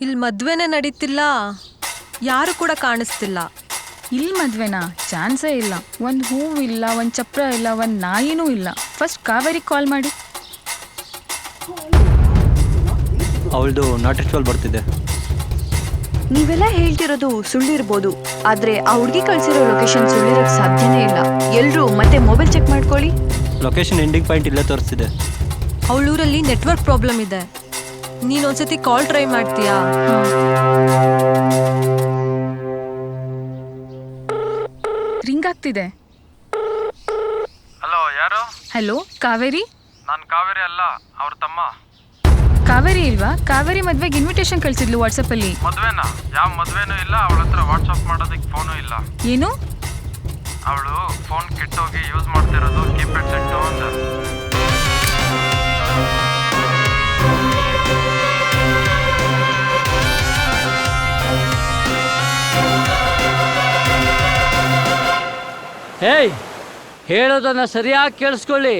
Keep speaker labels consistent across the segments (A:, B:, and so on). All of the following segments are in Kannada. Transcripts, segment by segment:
A: ಇಲ್ಲಿ ಮದ್ವೆನೇ ನಡೀತಿಲ್ಲ, ಯಾರು ಕೂಡ ಕಾಣಿಸ್ತಿಲ್ಲ.
B: ಇಲ್ಲಿ ಮದ್ವೆನಾ? ಚಾನ್ಸೇ ಇಲ್ಲ. ಒಂದು ಹೂವು ಇಲ್ಲ, ಒಂದು ಚಪ್ರ ಇಲ್ಲ, ಒಂದು ನಾಯಿನೂ ಇಲ್ಲ. ಫಸ್ಟ್ ಕಾವೇರಿ ಕಾಲ್ ಮಾಡಿ.
C: ಅವಳದು ನಾಟ್ ರಿಚುವಲ್ ಬರ್ತಿದೆ.
D: ನೀವೆಲ್ಲ ಹೇಳ್ತಿರೋದು ಸುಳ್ಳಿರ್ಬೋದು, ಆದ್ರೆ ಆ ಹುಡುಗಿ ಕಳ್ಸಿರೋ ಲೊಕೇಶನ್ ಸುಳ್ಳಿರೋಕ್ ಸಾಧ್ಯನೇ ಇಲ್ಲ. ಎಲ್ರೂ ಮತ್ತೆ ಮೊಬೈಲ್ ಚೆಕ್ ಮಾಡ್ಕೊಳ್ಳಿ.
C: ಲೊಕೇಶನ್ ಎಂಡಿಂಗ್ ಪಾಯಿಂಟ್ ಇಲ್ಲೇ ತೋರಿಸ್ತಿದೆ.
A: ಅವಳೂರಲ್ಲಿ ನೆಟ್ವರ್ಕ್ ಪ್ರಾಬ್ಲಮ್ ಇದೆ. ನೀನೊಂದ್ಸತಿ ಕಾಲ್ ಟ್ರೈ ಮಾಡ್ತೀಯಾ?
B: ರಿಂಗ್ ಆಗ್ತಿದೆ.
E: ಹಲೋ, ಯಾರು?
B: ಹಲೋ, ಕಾವೇರಿ?
E: ನಾನು ಕಾವೇರಿ ಅಲ್ಲ, ಅವ್ರ ತಮ್ಮ.
B: ಕಾವೇರಿ ಇಲ್ವಾ? ಕಾವೇರಿ ಮದ್ವೆಗೆ ಇನ್ವಿಟೇಷನ್ ಕಳ್ಸಿದ್ಲು ವಾಟ್ಸಪ್ಪಲ್ಲಿ.
E: ಮದ್ವೆನಾ? ಯಾವ ಮದ್ವೆನೂ ಇಲ್ಲ. ಅವಳ ಹತ್ರ ವಾಟ್ಸಪ್ ಮಾಡೋದಕ್ಕೆ ಫೋನು ಇಲ್ಲ.
B: ಏನು?
E: ಅವಳು ಫೋನ್ ಕೆಟ್ಟೋಗಿ ಯೂಸ್ ಮಾಡ್ತಿರೋದು ಕೀಪ್ಯಾಡ್ ಸೆಟ್ಟು ಅಂತ.
F: ಹೇಯ್, ಹೇಳೋದನ್ನು ಸರಿಯಾಗಿ ಕೇಳಿಸ್ಕೊಳ್ಳಿ.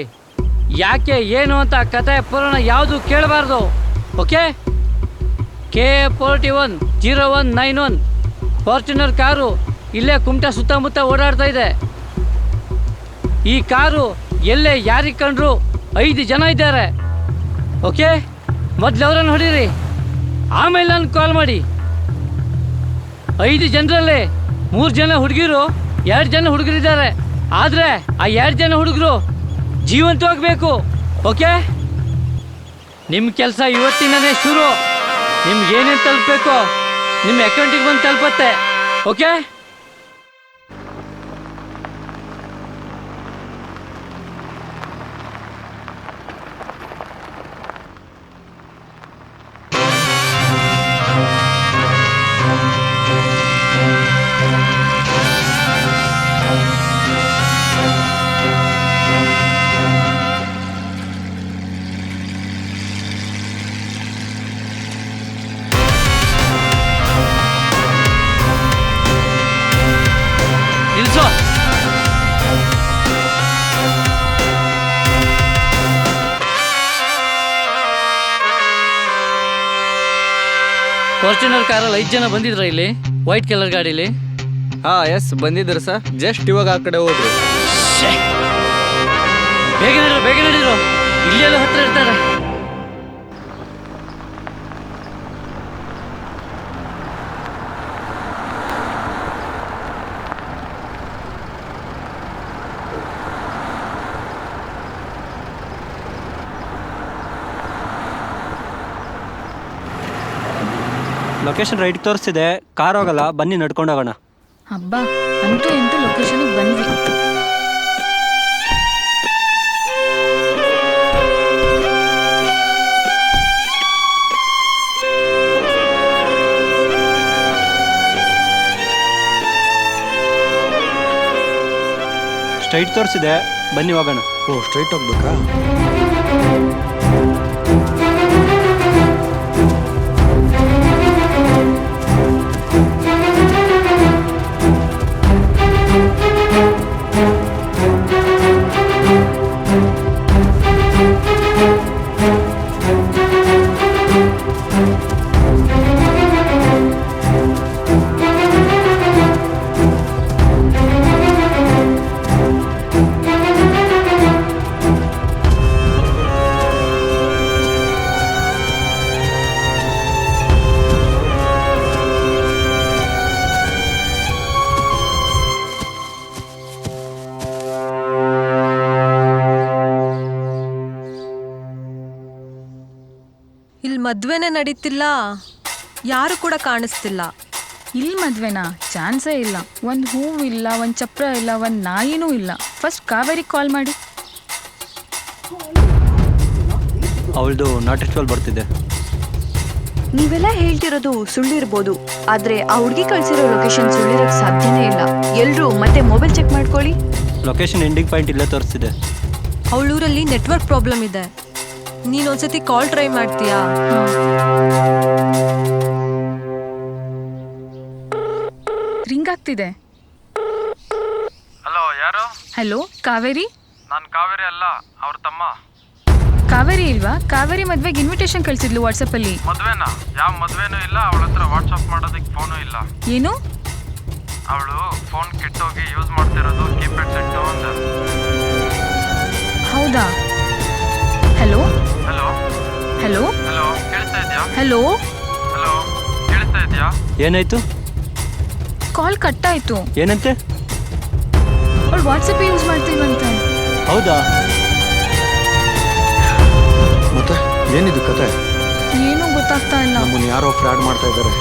F: ಯಾಕೆ ಏನು ಅಂತ ಕತೆ ಪುರಾಣ ಯಾವುದು ಕೇಳಬಾರ್ದು. ಓಕೆ? KA410191 ಫಾರ್ಚುನರ್ ಕಾರು ಇಲ್ಲೇ ಕುಮಟಾ ಸುತ್ತಮುತ್ತ ಓಡಾಡ್ತಾ ಇದೆ. ಈ ಕಾರು ಎಲ್ಲೇ ಯಾರಿಗೆ ಕಂಡ್ರು 5 ಜನ ಇದ್ದಾರೆ. ಓಕೆ? ಮೊದಲು ಅವರನ್ನು ಹೊಡೀರಿ, ಆಮೇಲೆ ನಾನು ಕಾಲ್ ಮಾಡಿ. 5 ಜನರಲ್ಲಿ 3 ಜನ ಹುಡುಗಿರು, 2 ಜನ ಹುಡುಗರಿದ್ದಾರೆ. ಆದರೆ ಆ 2 ಜನ ಹುಡುಗರು ಜೀವಂತವಾಗಬೇಕು. ಓಕೆ? ನಿಮ್ಮ ಕೆಲಸ ಇವತ್ತಿನದೇ ಶುರು. ನಿಮ್ಗೆ ಏನೇನು ತಲುಪಬೇಕೋ ನಿಮ್ಮ ಅಕೌಂಟಿಗೆ ಬಂದು ತಲುಪತ್ತೆ. ಓಕೆ? ನಿಲ್ಸು. ಫಾರ್ಚುನರ್ ಕಾರಲ್ಲಿ 5 ಜನ ಬಂದಿದ್ರ ಇಲ್ಲಿ, ವೈಟ್ ಕಲರ್ ಗಾಡೀಲಿ?
G: ಎಸ್ ಬಂದಿದ್ರು ಸರ್. ಜಸ್ಟ್ ಇವಾಗ ಆ ಕಡೆ ಹೋದ್ರು.
F: ಬೇಗ ನಡೀರು, ಬೇಗ ನಡೀರು, ಇಲ್ಲೆಲ್ಲ ಹತ್ರ ಇರ್ತಾರೆ.
C: Location right ತೋರಿಸ್ತಿದೆ. ಕಾರ್ ಹೋಗಲ್ಲ, ಬನ್ನಿ ನಡ್ಕೊಂಡು ಹೋಗೋಣ.
B: ಹಬ್ಬ, ಅಂತೂ ಇಂತೂ ಲೊಕೇಶನಿಗೆ ಬಂದ್ವಿ.
C: ಸ್ಟ್ರೈಟ್ ತೋರಿಸಿದೆ, ಬನ್ನಿ ಹೋಗೋಣ.
G: ಓ, ಸ್ಟ್ರೈಟ್ ಹೋಗ್ಬೇಕಾ?
A: ಇಲ್ಲಿ ಮದ್ವೆನೇ ನಡೀತಿಲ್ಲ, ಯಾರು ಕೂಡ ಕಾಣಿಸ್ತಿಲ್ಲ.
B: ಇಲ್ಲಿ ಮದ್ವೆನಾ? ಚಾನ್ಸೇ ಇಲ್ಲ. ಒಂದು ಹೂವು ಇಲ್ಲ, ಒಂದು ಚಪ್ರ ಇಲ್ಲ, ಒಂದು ನಾಯಿನೂ ಇಲ್ಲ. ಫಸ್ಟ್ ಕಾವೇರಿ ಕಾಲ್ ಮಾಡಿ.
C: ಅವಳದು ನಾಟ್ ರಿಚುವಲ್ ಬರ್ತಿದೆ.
D: ನೀವೆಲ್ಲ ಹೇಳ್ತಿರೋದು ಸುಳ್ಳಿರ್ಬೋದು, ಆದ್ರೆ ಆ ಹುಡುಗಿ ಕಳ್ಸಿರೋ ಲೊಕೇಶನ್ ಸುಳ್ಳಿರೋಕ್ ಸಾಧ್ಯನೇ ಇಲ್ಲ. ಎಲ್ರೂ ಮತ್ತೆ ಮೊಬೈಲ್ ಚೆಕ್ ಮಾಡ್ಕೊಳ್ಳಿ.
C: ಲೊಕೇಶನ್ ಎಂಡಿಂಗ್ ಪಾಯಿಂಟ್ ಇಲ್ಲೇ ತೋರಿಸ್ತಿದೆ.
A: ಅವಳೂರಲ್ಲಿ ನೆಟ್ವರ್ಕ್ ಪ್ರಾಬ್ಲಮ್ ಇದೆ. ನೀನೊಂದ್ಸತಿ ಕಾಲ್ ಟ್ರೈ ಮಾಡ್ತೀಯಾ?
B: ರಿಂಗ್ ಆಗ್ತಿದೆ.
E: ಹಲೋ, ಯಾರು?
B: ಹಲೋ, ಕಾವೇರಿ?
E: ನಾನು ಕಾವೇರಿ ಅಲ್ಲ, ಅವ್ರ ತಮ್ಮ.
B: ಕಾವೇರಿ ಇಲ್ವಾ? ಕಾವೇರಿ ಮದ್ವೆಗೆ ಇನ್ವಿಟೇಷನ್ ಕಳ್ಸಿದ್ಲು ವಾಟ್ಸಪ್ಪಲ್ಲಿ.
E: ಮದ್ವೆನಾ? ಯಾವ ಮದ್ವೆನೂ ಇಲ್ಲ, ಅವಳ ಹತ್ರ ವಾಟ್ಸಪ್ ಮಾಡೋದಕ್ಕೆ ಫೋನು ಇಲ್ಲ.
B: ಏನು?
E: ಅವಳು ಫೋನ್ ಕೆಟ್ಟೋಗಿ ಯೂಸ್ ಮಾಡ್ತಿರೋದು ಕೀಪ್ಯಾಡ್ ಸೆಟ್ಟು ಅಂತ.
B: ಹೌದಾ? ಹಲೋ
E: ಹಲೋ
B: ಹಲೋ
E: ಹಲೋ, ಕೇಳಿಸ್ತಾ ಇದೆಯಾ?
B: ಹಲೋ
E: ಹಲೋ, ಕೇಳಿಸ್ತಾ ಇದೆಯಾ?
C: ಏನಾಯ್ತು?
B: ಕಾಲ್ ಕಟ್ಟಾಯ್ತು.
C: ಏನಂತೆ?
B: ಅವಳು ವಾಟ್ಸಪ್ ಯೂಸ್ ಮಾಡ್ತೀವಂತೆ.
C: ಹೌದಾ?
H: ಮತ್ತೆ ಏನಿದು ಕತೆ?
B: ಏನೂ ಗೊತ್ತಾಗ್ತಾ ಇಲ್ಲ.
H: ನಮ್ಮನ್ನು ಯಾರೋ ಫ್ರಾಡ್ ಮಾಡ್ತಾ ಇದ್ದಾರೆ.